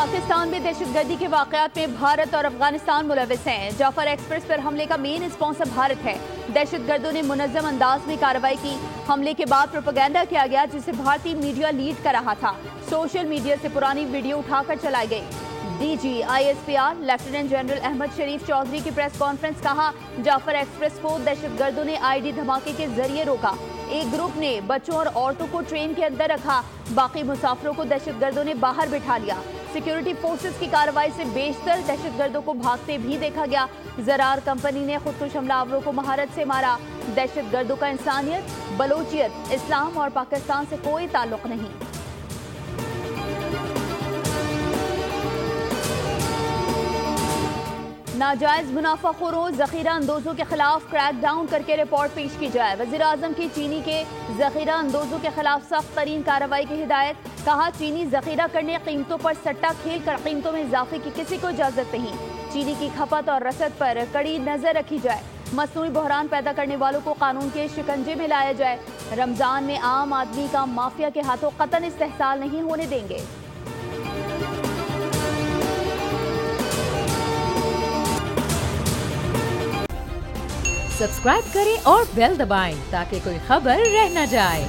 पाकिस्तान में दहशतगर्दी के वाकयात में भारत और अफगानिस्तान मुलविस हैं। जाफर एक्सप्रेस पर हमले का मेन स्पॉन्सर भारत है। दहशतगर्दों ने मुनज़्ज़म अंदाज में कार्रवाई की। हमले के बाद प्रोपेगेंडा किया गया जिसे भारतीय मीडिया लीड कर रहा था। सोशल मीडिया से पुरानी वीडियो उठाकर चलाई गई। DG ISPR lieutenant general Ahmed Sharif Chaudhry की प्रेस कॉन्फ्रेंस। कहा, जाफर एक्सप्रेस को दहशतगर्दों ने ID धमाके के जरिए रोका। एक ग्रुप ने बच्चों और औरतों को ट्रेन के अंदर रखा, बाकी मुसाफिरों को दहशतगर्दों ने बाहर बिठा लिया। सिक्योरिटी फोर्सेस की कार्रवाई से बेशतर दहशतगर्दों को भागते भी देखा गया। ज़रार कंपनी ने खुदकुश हमलावरों को महारत से मारा। दहशतगर्दों का इंसानियत, बलोचियत, इस्लाम और पाकिस्तान से कोई ताल्लुक नहीं। नाजायज मुनाफाखोरों, जखीरा अंदोजों के खिलाफ क्रैक डाउन करके रिपोर्ट पेश की जाए। वज़ीर-ए-आज़म की चीनी के जखीरा अंदोजों के खिलाफ सख्त तरीन कार्रवाई की हिदायत। कहा, चीनी जखीरा करने, कीमतों पर सट्टा खेल कर कीमतों में इजाफे की किसी को इजाजत नहीं। चीनी की खपत और रसद पर कड़ी नजर रखी जाए। मसनूई बहरान पैदा करने वालों को कानून के शिकंजे में लाया जाए। रमजान में आम आदमी का माफिया के हाथों कतन इस्तेहसाल नहीं होने देंगे। सब्सक्राइब करें और बेल दबाएं ताकि कोई खबर रह न जाए।